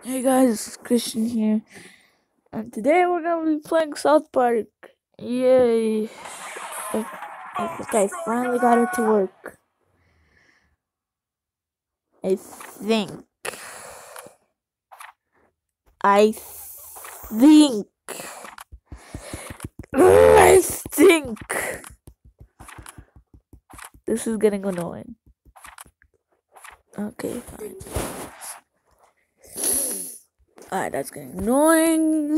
Hey guys, it's Christian here, and today we're gonna be playing South Park. Yay! I think I finally got it to work. I think. I think. I think. This is getting annoying. Okay, fine. Alright, that's getting annoying.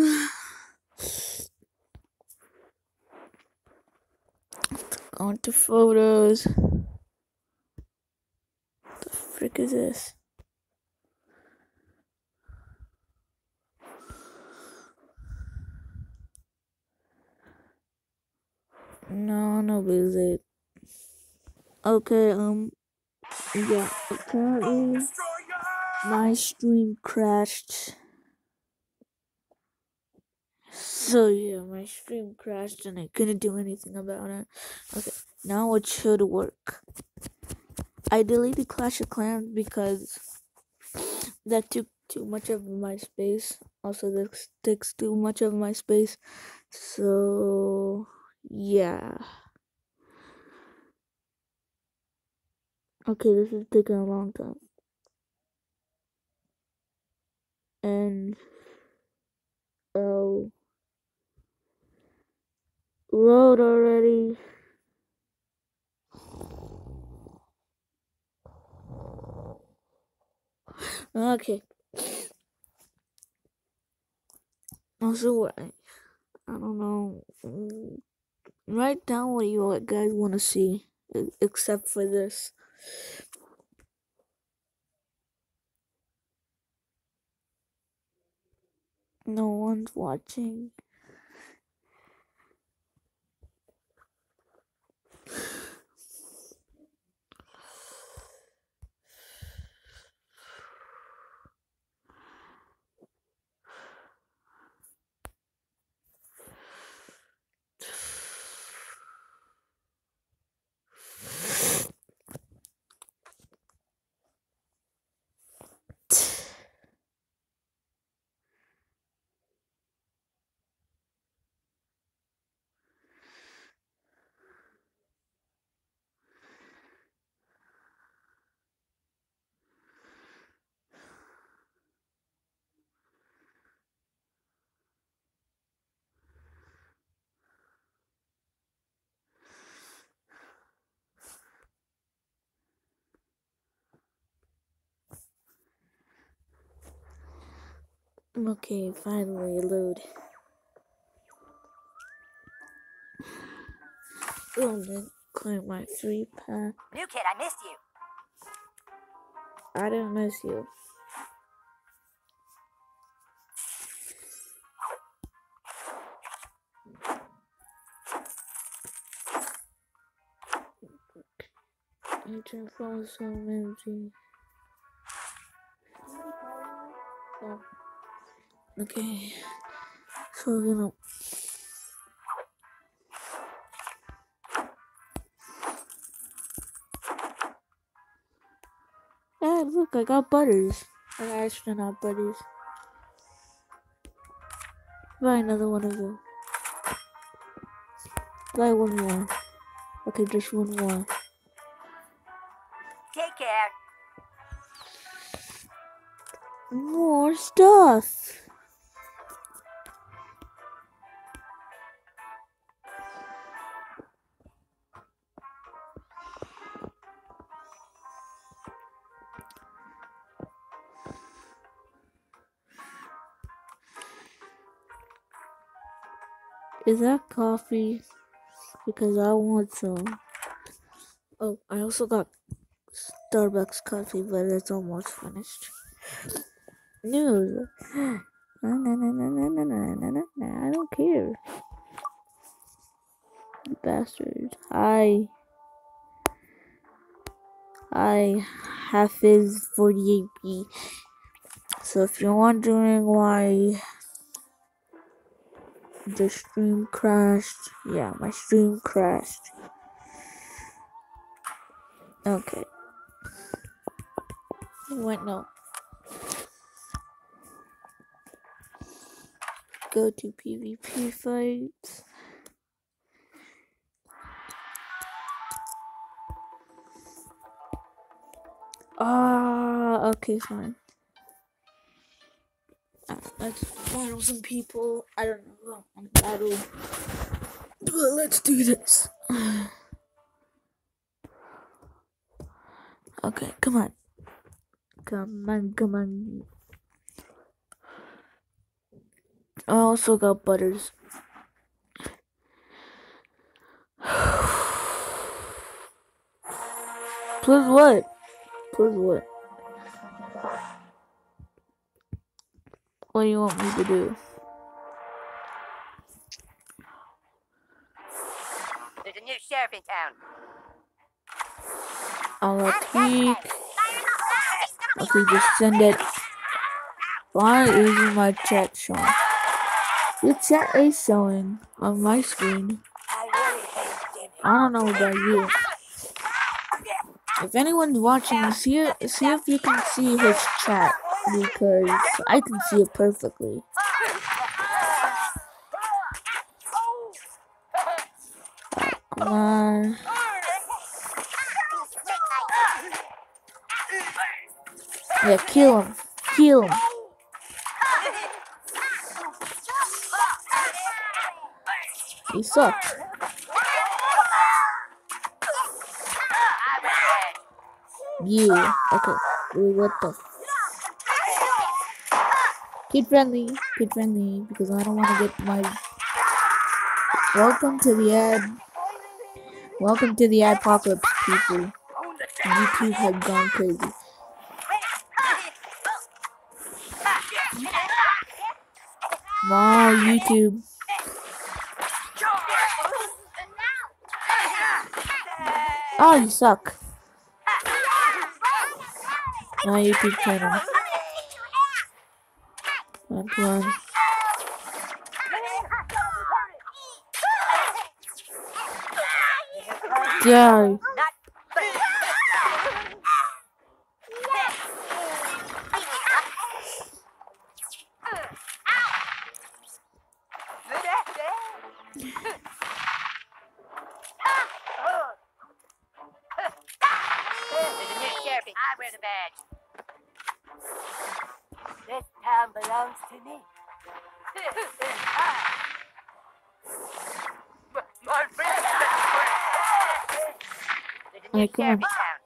On to photos. What the frick is this? No visit. Okay, yeah, apparently my stream crashed. So yeah, my stream crashed and I couldn't do anything about it. Okay, now it should work. I deleted Clash of Clans because that took too much of my space. Also, this takes too much of my space. So yeah. Okay, this is taking a long time. And oh, load already. Okay. Also, I don't know. Write down what you guys want to see, except for this. No one's watching. Okay, finally load. Gonna claim my free pack. New kid, I missed you. I didn't miss you. Ancient falls so empty. Oh. Okay, so we're gonna. Yeah, look, I got butters. I got astronaut buddies. Buy another one of them. Buy one more. Okay, just one more. Take care. More stuff. Is that coffee? Because I want some. Oh, I also got Starbucks coffee, but it's almost finished. News. I don't care. You bastards. Hi. I Hafiz 48B. So if you're wondering why the stream crashed, yeah, my stream crashed. Okay. Wait, no. go to PvP fights. Okay, fine. Let's battle some people. I don't know. Battle. But let's do this. Okay, come on. Come on. I also got butters. Plus what? What do you want me to do? There's a new sheriff in town. Okay, just send it. Why isn't my chat showing? Your chat is showing on my screen. I don't know about you. If anyone's watching, see if you can see his chat, because I can see it perfectly. Come on. Yeah, kill him. He sucks. Yeah, okay. Wait, what the Kid friendly, because I don't want to get my... Welcome to the apocalypse, people. YouTube has gone crazy. Wow, YouTube. Oh, you suck. My YouTube channel. Come on. Die. I wear the badge. This town belongs to me. My friend. There's a new Come on. sheriff in town.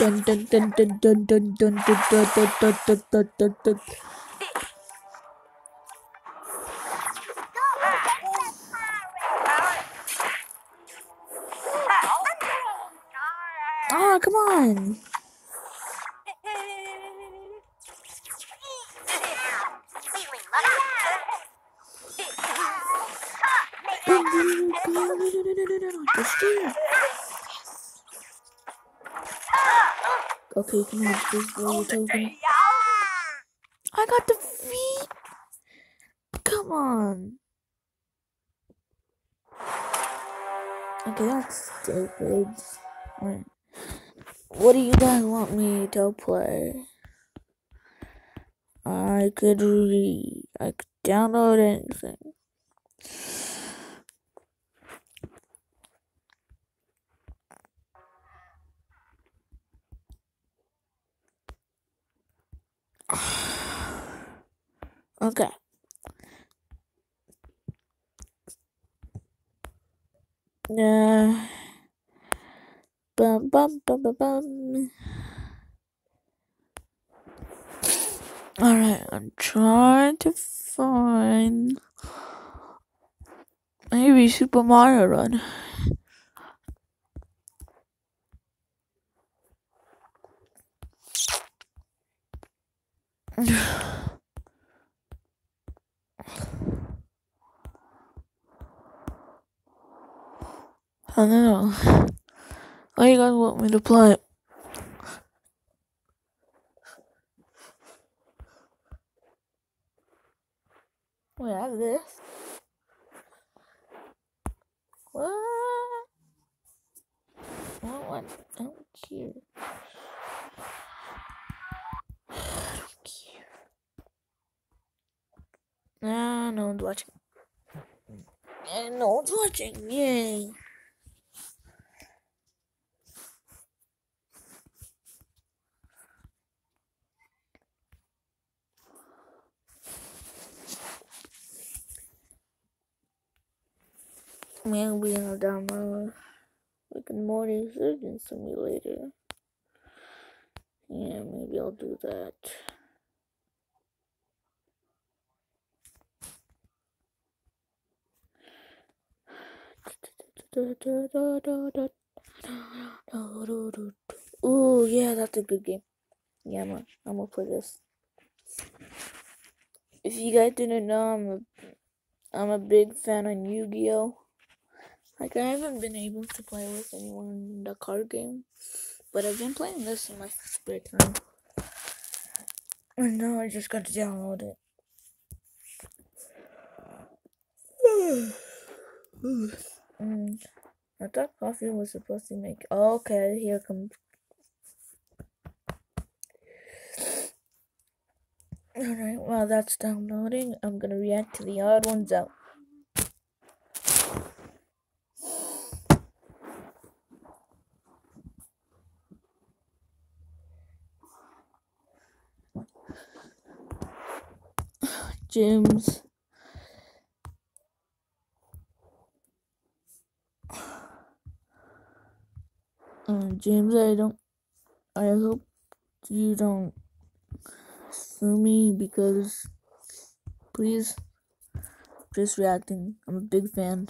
Dun dun dun dun dun dun dun dun dun dun dun dun dun dun. Ah, come on. Okay, come on, please blow your token. I got the feet. Come on. Okay, that's stupid. Alright. What do you guys want me to play? I could read. I could download anything. Okay. Bum bum bum bum bum. Alright, I'm trying to find maybe Super Mario Run. don't know. How you guys want me to play? Wait, I have this. What? I don't care. I don't care. Nah, no one's watching. And no one's watching. Yay. Maybe I'll download Rick and Morty Surgeon Simulator. Yeah, maybe I'll do that. Oh yeah, that's a good game. Yeah, I'm gonna play this. If you guys didn't know, I'm a big fan of Yu-Gi-Oh. Like, I haven't been able to play with anyone in the card game, but I've been playing this in my spare time. And now I just got to download it. I thought coffee was supposed to make. Oh, okay, here comes. Alright, while that's downloading, I'm gonna react to the odd ones out. James. James, I hope you don't sue me because, please, just reacting. I'm a big fan.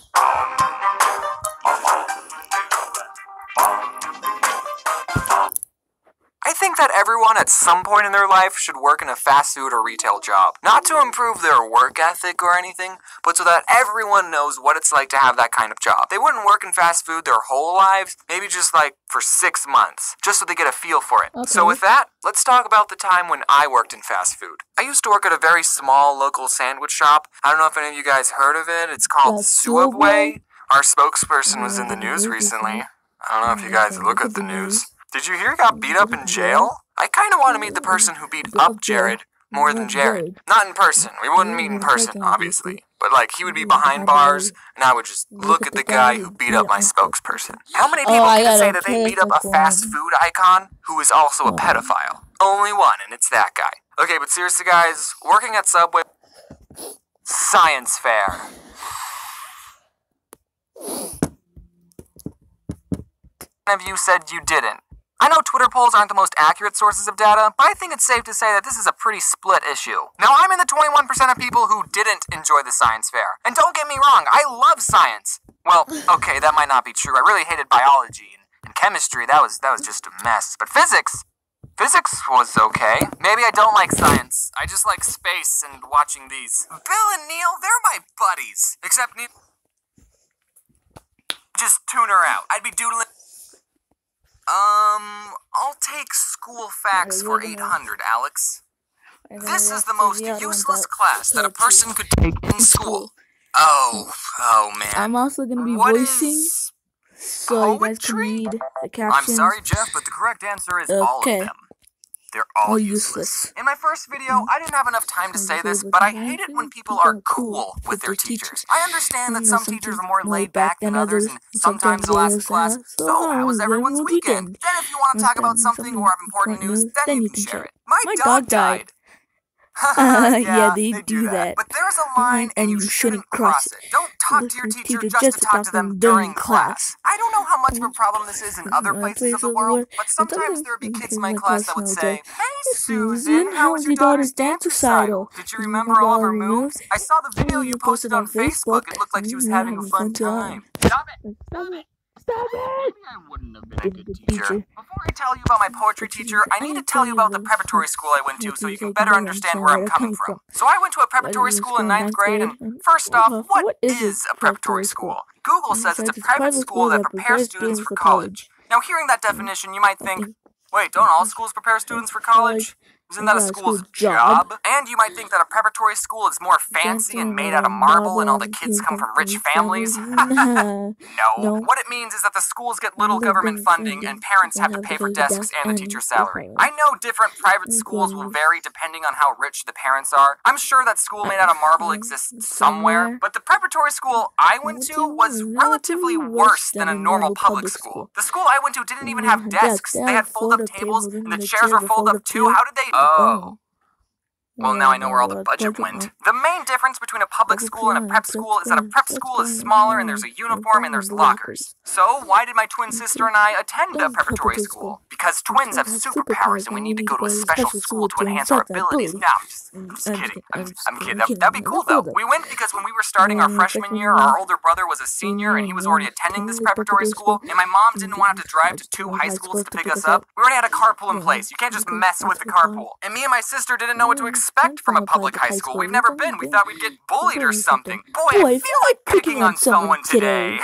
I think that everyone at some point in their life should work in a fast food or retail job. Not to improve their work ethic or anything, but so that everyone knows what it's like to have that kind of job. They wouldn't work in fast food their whole lives, maybe just like for 6 months, just so they get a feel for it. Okay. So with that, let's talk about the time when I worked in fast food. I used to work at a very small local sandwich shop. I don't know if any of you guys heard of it. It's called Subway. Our spokesperson was in the news recently. I don't know if you guys look at the news. Did you hear he got beat up in jail? I kind of want to meet the person who beat up Jared more than Jared. Not in person. We wouldn't meet in person, obviously. But like, he would be behind bars, and I would just look at the guy who beat up my spokesperson. How many people can say that they beat up a fast food icon who is also a pedophile? Only one, and it's that guy. Okay, but seriously guys, working at Subway... Science fair. None of you said you didn't. I know Twitter polls aren't the most accurate sources of data, but I think it's safe to say that this is a pretty split issue. Now, I'm in the 21% of people who didn't enjoy the science fair. And don't get me wrong, I love science. Well, okay, that might not be true. I really hated biology and chemistry. That was just a mess. But physics was okay. Maybe I don't like science. I just like space and watching these. Bill and Neil, they're my buddies. Except Neil... Just tune her out. I'd be doodling... I'll take school facts for 800, Alex. This is the most useless class that a person could take in school. Oh man. I'm also gonna be voicing, so you guys can read the captions. I'm sorry, Jeff, but the correct answer is all of them. They're all useless. In my first video, I didn't have enough time to say this, but I hate it when people are cool with their teachers. I understand that some teachers are more laid back than others, and sometimes they'll ask the class, so how was everyone's weekend? Then if you want to talk about something or have important news, then you can share it. My dog died. Yeah, they do that. But there's a line and you shouldn't cross it. Don't talk to your teacher just to talk to them during class. I don't know how much of a problem this is in other places of the world, but sometimes there would be kids in my class that would say, "Hey Susan, how was your daughter's dance recital? Did you remember all of her moves? I saw the video you posted on Facebook. It looked like she was having a fun time." Stop it! Stop it! Maybe I wouldn't have been a good teacher. Before I tell you about my poetry teacher, I need to tell you about the preparatory school I went to so you can better understand where I'm coming from. So I went to a preparatory school in 9th grade, and first off, what is a preparatory school? Google says it's a private school that prepares students for college. Now, hearing that definition, you might think, wait, don't all schools prepare students for college? Isn't that a school's job? And you might think that a preparatory school is more fancy and made out of marble and all the kids come from rich families. No. What it means is that the schools get little government funding and parents have to pay for desks and the teacher's salary. I know different private schools will vary depending on how rich the parents are. I'm sure that school made out of marble exists somewhere, but the preparatory school I went to was relatively worse than a normal public school. The school I went to didn't even have desks. They had fold-up tables and the chairs were fold-up too. How did they... Oh. Well, now I know where all the budget went. The main difference between a public school and a prep school is that a prep school is smaller and there's a uniform and there's lockers. So, why did my twin sister and I attend a preparatory school? Because twins have superpowers and we need to go to a special school to enhance our abilities. No, I'm just kidding. I'm kidding. That'd be cool, though. We went because when we were starting our freshman year, our older brother was a senior and he was already attending this preparatory school, and my mom didn't want to drive to 2 high schools to pick us up. We already had a carpool in place. You can't just mess with the carpool. And me and my sister didn't know what to expect from a public high school. We've never been. We thought we'd get bullied or something. Boy, I feel like picking on someone today.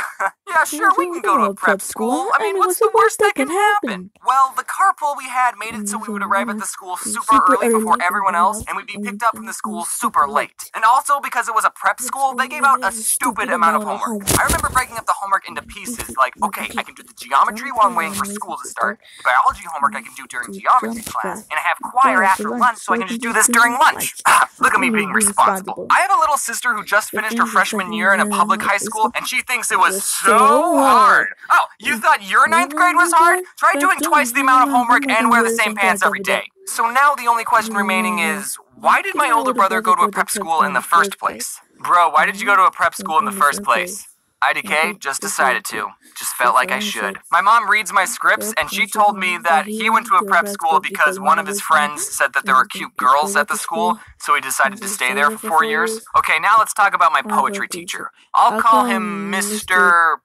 Yeah, sure, we can go to a prep school. I mean, what's the worst that can happen? Well, the carpool we had made it so we would arrive at the school super early before everyone else, and we'd be picked up from the school super late. And also, because it was a prep school, they gave out a stupid amount of homework. I remember breaking up the homework into pieces, like, okay, I can do the geometry while I'm waiting for school to start, the biology homework I can do during geometry class, and I have choir after lunch, so I can just do this during lunch. Look at me being responsible. I have a little sister who just finished her freshman year in a public high school, and she thinks it was so hard. Oh, you thought your 9th grade was hard? Try doing twice the amount of homework and wear the same pants every day. So now the only question remaining is, why did my older brother go to a prep school in the first place? Bro, why did you go to a prep school in the first place? IDK just decided to. Just felt like I should. My mom reads my scripts, and she told me that he went to a prep school because one of his friends said that there were cute girls at the school, so he decided to stay there for 4 years. Okay, now let's talk about my poetry teacher. I'll call him Mr.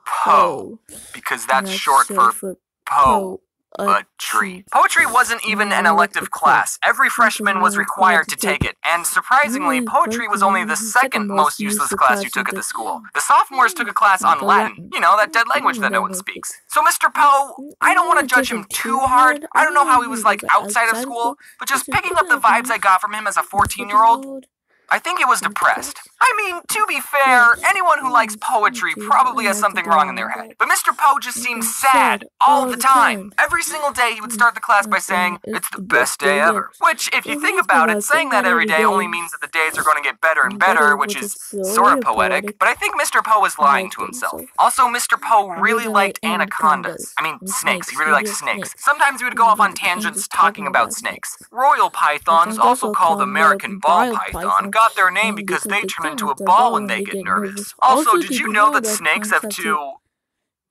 Poe, because that's short for poetry. Poetry wasn't even an elective class. Every freshman was required to take it, and surprisingly, poetry was only the second most useless class you took at the school. The sophomores took a class on Latin, you know, that dead language that no one speaks. So Mr. Poe, I don't want to judge him too hard. I don't know how he was like outside of school, but just picking up the vibes I got from him as a 14-year-old, I think it was depressed. I mean, to be fair, anyone who likes poetry probably has something wrong in their head. But Mr. Poe just seemed sad all the time. Every single day he would start the class by saying, "It's the best day ever." Which, if you think about it, saying that every day only means that the days are going to get better and better, which is sort of poetic. But I think Mr. Poe was lying to himself. Also, Mr. Poe really liked anacondas. I mean, snakes. He really liked snakes. Sometimes he would go off on tangents talking about snakes. Royal pythons, also called American ball python, got their name because they turn into a ball when they get nervous. Also, did you know that snakes have two...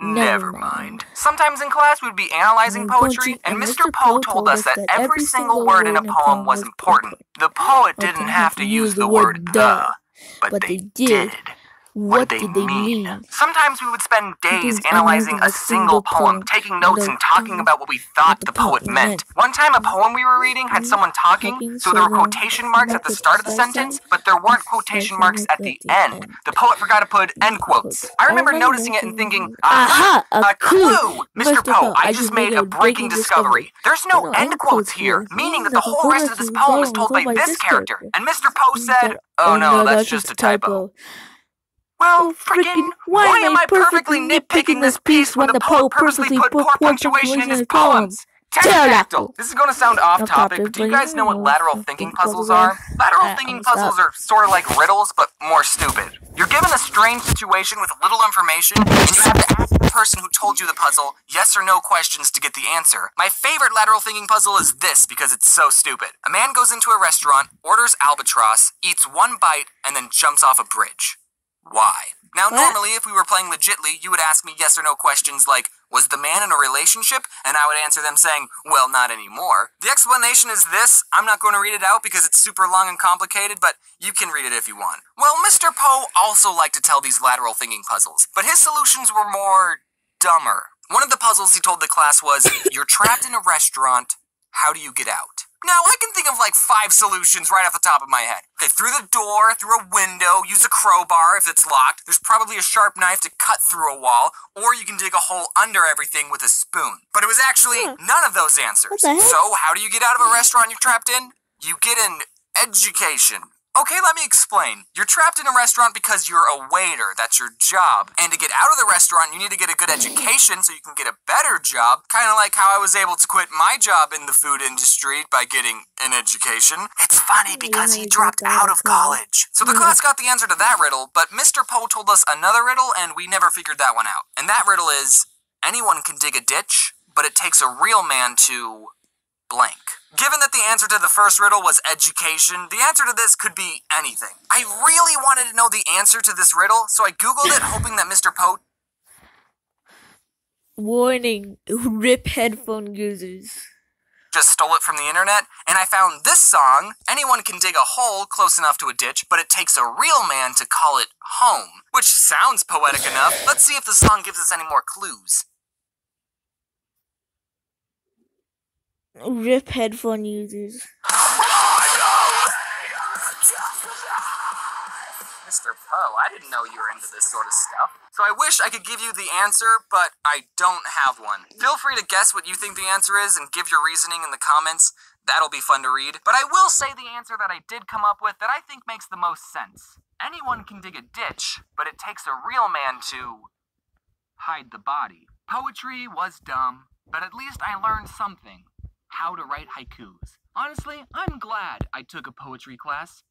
Never mind. Sometimes in class we'd be analyzing poetry, and Mr. Poe told us that every single word in a poem was important. The poet didn't have to use the word the, but they did. What did they mean? Sometimes we would spend days analyzing a single poem, taking notes and talking about what we thought the poet meant. One time a poem we were reading had someone talking, so there were quotation marks at the start of the sentence, but there weren't quotation marks at the end. The poet forgot to put end quotes. I remember noticing it and thinking, aha, a clue! Mr. Poe, I just made a breaking discovery. There's no end quotes here, meaning that the whole rest of this poem is told by this character. And Mr. Poe said, oh no, that's just a typo. Well, freaking, why am I perfectly nitpicking this piece when the poet purposely put poor punctuation in his poems? Pterodactyl! This is going to sound off topic, but do you guys know what lateral thinking puzzles are? Lateral thinking puzzles are sort of like riddles, but more stupid. You're given a strange situation with little information, and you have to ask the person who told you the puzzle yes or no questions to get the answer. My favorite lateral thinking puzzle is this because it's so stupid. A man goes into a restaurant, orders albatross, eats one bite, and then jumps off a bridge. Why? Now, normally, if we were playing legitly, you would ask me yes or no questions like, was the man in a relationship? And I would answer them saying, well, not anymore. The explanation is this. I'm not going to read it out because it's super long and complicated, but you can read it if you want. Well, Mr. Poe also liked to tell these lateral thinking puzzles, but his solutions were more dumber. One of the puzzles he told the class was, you're trapped in a restaurant, how do you get out? Now, I can think of like 5 solutions right off the top of my head. Okay, through the door, through a window, use a crowbar if it's locked. There's probably a sharp knife to cut through a wall, or you can dig a hole under everything with a spoon. But it was actually none of those answers. What the heck? So, how do you get out of a restaurant you're trapped in? You get an education. Okay, let me explain. You're trapped in a restaurant because you're a waiter. That's your job. And to get out of the restaurant, you need to get a good education so you can get a better job. Kind of like how I was able to quit my job in the food industry by getting an education. It's funny because he dropped out of college. So the class got the answer to that riddle, but Mr. Poe told us another riddle and we never figured that one out. And that riddle is, anyone can dig a ditch, but it takes a real man to blank. Given that the answer to the first riddle was education, the answer to this could be anything. I really wanted to know the answer to this riddle, so I googled it hoping that Mr. Poe Warning, rip headphone users. just stole it from the internet, and I found this song, anyone can dig a hole close enough to a ditch, but it takes a real man to call it home. Which sounds poetic enough. Let's see if the song gives us any more clues. Rip headphone users. Mr. Poe, I didn't know you were into this sort of stuff. So I wish I could give you the answer, but I don't have one. Feel free to guess what you think the answer is and give your reasoning in the comments. That'll be fun to read. But I will say the answer that I did come up with that I think makes the most sense. Anyone can dig a ditch, but it takes a real man to hide the body. Poetry was dumb, but at least I learned something. How to write haikus. Honestly, I'm glad I took a poetry class.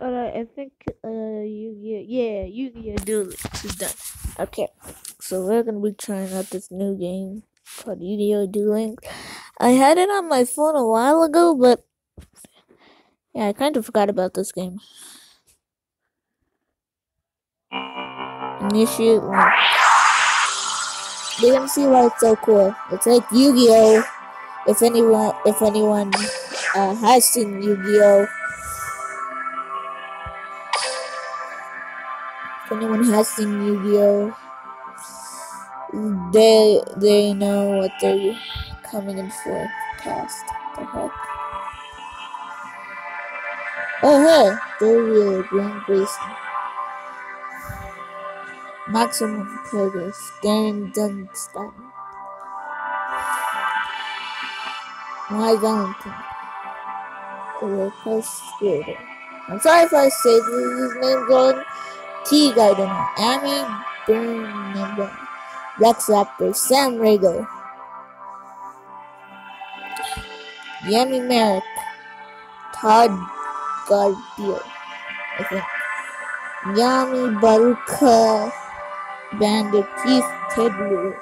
I think Yu-Gi-Oh! Duel Links is done. Okay, so we're gonna be trying out this new game called Yu-Gi-Oh! Duel Links. I had it on my phone a while ago, but yeah, I kind of forgot about this game. Initiate link. You're gonna see why it's so cool. It's like Yu-Gi-Oh! If anyone has seen Yu-Gi-Oh! If anyone has seen Yu-Gi-Oh! They know what they're coming in for. Cast. The heck? Oh hey! They're real Green Grayson. Maximum progress. Darren Dunstan. My Valentine. Post creator. I'm sorry if I say these names wrong. T. Gardner, Amy Burnham, Rex Raptor, Sam Rago, Yami Merrick, Todd Gardiel, I think. Yami Baruka, Bandit, Keith Ted Lewis,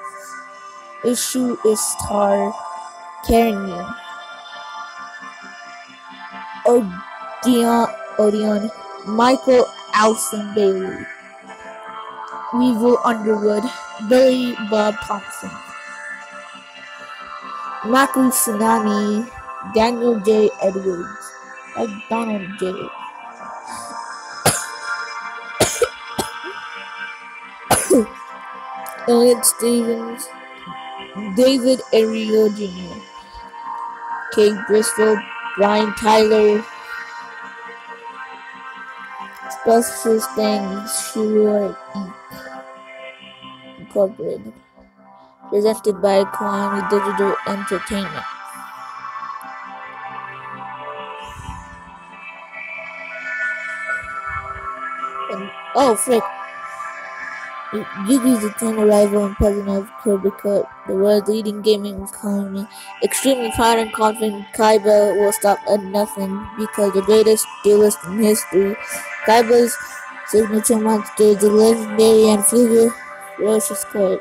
Issue Istar, Karen Odeon, Michael Alson Bailey, Weevil Underwood, Billy Bob Thompson, Maku Tsunami, Daniel J. Edwards, like Donald J. Elliot Stevens, David Ario Jr., Kate Bristol, Brian Tyler, Special Things Sure Inc. Incorporated. Presented by Konami Digital Entertainment. Oh, frick. Yugi's eternal rival and president of Kirby-Cut, the world's leading gaming economy, extremely proud and confident Kaiba will stop at nothing because the greatest duelist in history. Kaiba's signature monster is the legendary and ferocious card.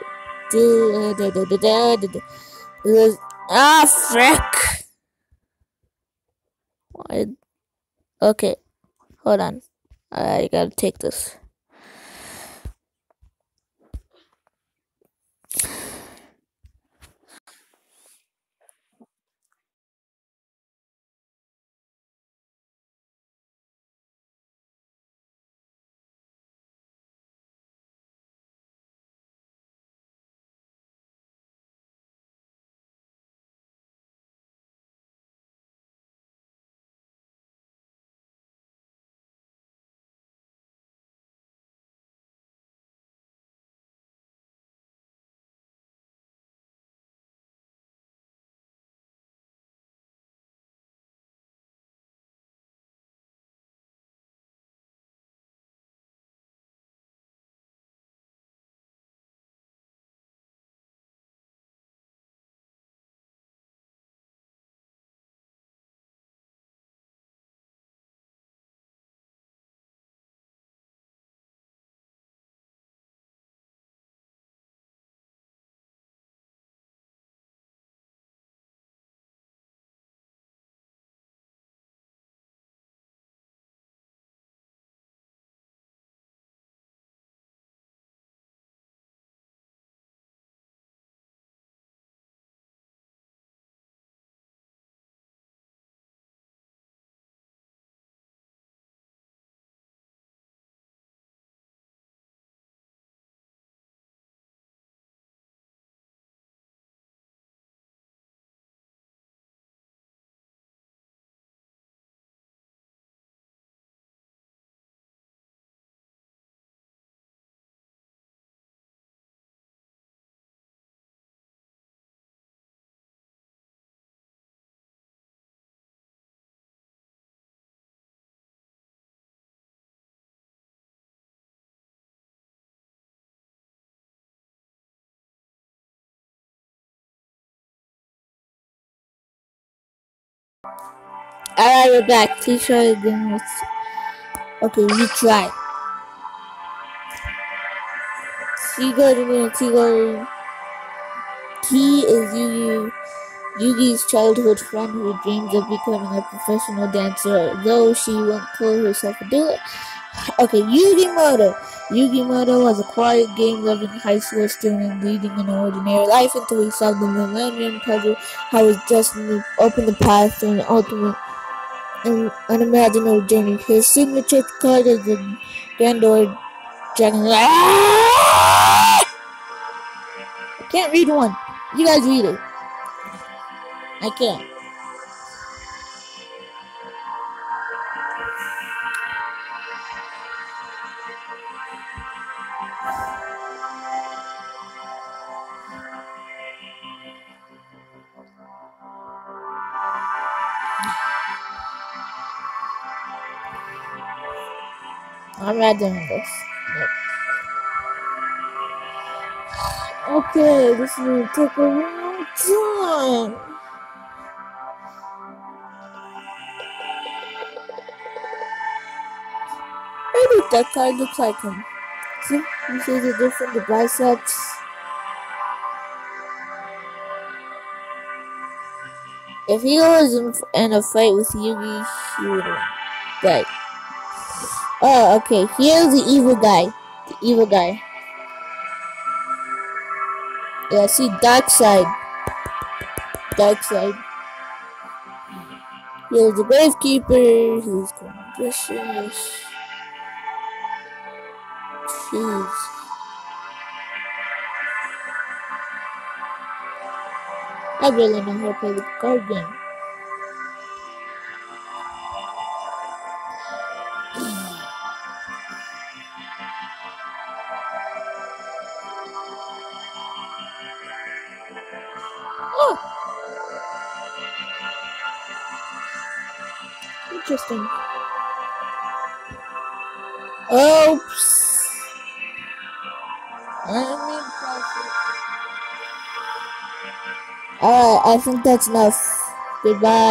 Frick! What? Okay, hold on. I gotta take this. Alright, we're back. Please try again with. Okay, retry. Seagull. He is Yugi's childhood friend who dreams of becoming a professional dancer, though she won't call herself a do it. Okay, Yugimoto. Yugimoto was a quiet, game-loving high school student leading an ordinary life until he solved the Millennium Puzzle, how his destiny opened the path to an ultimate and unimaginable journey. His signature card is the Gandor Dragon. I can't read one. You guys read it. I can't. I'm not doing this. Nope. Okay, this is gonna take a long time. Maybe that card looks like him. See? You see the difference, the biceps. If he was in a fight with Yugi, he would win. But, oh, okay, here's the evil guy. The evil guy. Yeah, see, dark side. Dark side. Here's the Gravekeeper. He's ambitious. Jeez. I really know how to play the card game. Oh! Interesting. Oops. Alright, I think that's enough. Goodbye.